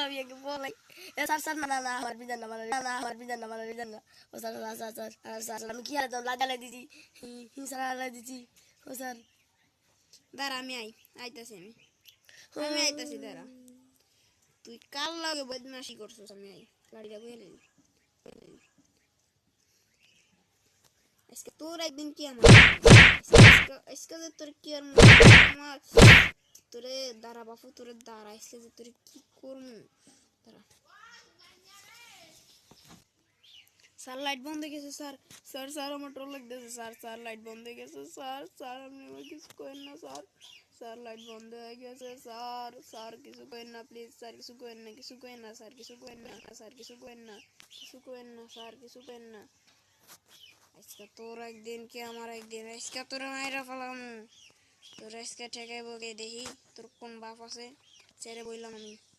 আমি একে বলাই স্যার স্যার না না না আমার বিধান না মানে না আমার বিধান না মানে বিধান না ও sir sir sir sir sir আমি কি আর লাগালাই দিছি স্যার লাগাই দিছি ও স্যার দাঁড়া আমি আইতাছি আমি আইতাছি দাঁড়া তুই কাল লাগে বদমাশি করছিস আমি লাড়িটা বইলে আজকে তোর একদিন কি আমার আজকে যে তোর কি আর আমার তোরে দাঁড়া বাপু তোরে দাঁড়া আজকে যে তোরে কি করবো দাঁড়া স্যার লাইট বন্ধ হয়ে গেছে স্যার স্যার স্যার আমার ডর লাগতেছে স্যার স্যার লাইট বন্ধ হয়ে গেছে স্যার স্যার আপনি আমার কিছু করেন না স্যার স্যার লাইট বন্ধ হয়ে গেছে স্যার স্যার কিছু করেন না প্লিজ স্যার কিছু করেন না কিছু করেন না স্যার কিছু করেন না স্যার কিছু করেন না কিছু করেন না স্যার কিছু করেন না আজকে তোর একদিন কি আমার একদিন আজকে তোর মায়েরা ফেলাম তোর আজকে ঠেকাইব কে দেখি তোর কোন বাপ আছে ছেড়ে বললাম আমি